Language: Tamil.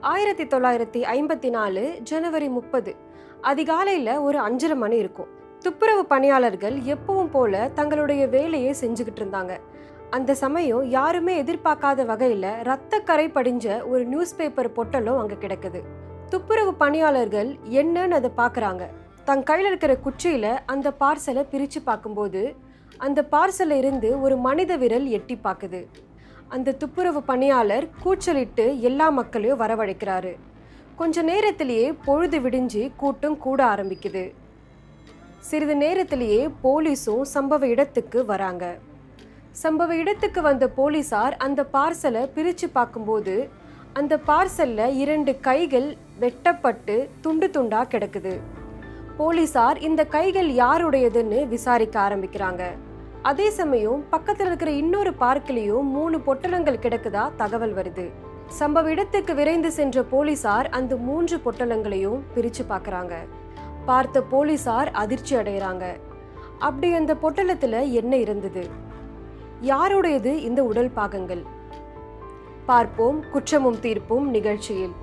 1954 ஜனவரி 30 அதிகாலையில் ஒரு 5:30 மணி இருக்கும். துப்புரவு பணியாளர்கள் எப்பவும் போல தங்களுடைய வேலையை செஞ்சுக்கிட்டு இருந்தாங்க. அந்த சமயம் யாருமே எதிர்பார்க்காத வகையில் ரத்தக்கரை படிஞ்ச ஒரு நியூஸ் பேப்பர் பொட்டலும் அங்கே கிடக்குது. துப்புரவு பணியாளர்கள் என்னன்னு அதை பார்க்குறாங்க. தன் கையில் இருக்கிற குச்சியில் அந்த பார்சலை பிரித்து பார்க்கும்போது அந்த பார்சலை இருந்து ஒரு மனித விரல் எட்டி பார்க்குது. அந்த துப்புரவு பணியாளர் கூச்சலிட்டு எல்லா மக்களையும் வரவழைக்கிறாரு. கொஞ்ச நேரத்திலேயே பொழுது விடிஞ்சு கூட்டம் கூட ஆரம்பிக்குது. சிறிது நேரத்திலேயே போலீஸும் சம்பவ இடத்துக்கு வராங்க. சம்பவ இடத்துக்கு வந்த போலீசார் அந்த பார்சலை பிரித்து பார்க்கும்போது அந்த பார்சல்ல 2 கைகள் வெட்டப்பட்டு துண்டு துண்டா கிடக்குது. போலீசார் இந்த கைகள் யாருடையதுன்னு விசாரிக்க ஆரம்பிக்கிறாங்க. அதே சமயம் பக்கத்தில் இருக்கிற இன்னொரு பார்க்கிலையும் 3 பொட்டலங்கள் கிடக்குதா தகவல் வருது. சம்பவ இடத்துக்கு விரைந்து சென்ற போலீசார் அந்த 3 பொட்டலங்களையும் பிரிச்சு பார்க்கறாங்க. பார்த்த போலீசார் அதிர்ச்சி அடைகிறாங்க. அப்படி அந்த பொட்டலத்துல என்ன இருந்தது? யாருடையது இந்த உடல் பாகங்கள்? பார்ப்போம் குற்றமும் தீர்ப்பும் நிகழ்ச்சியில்.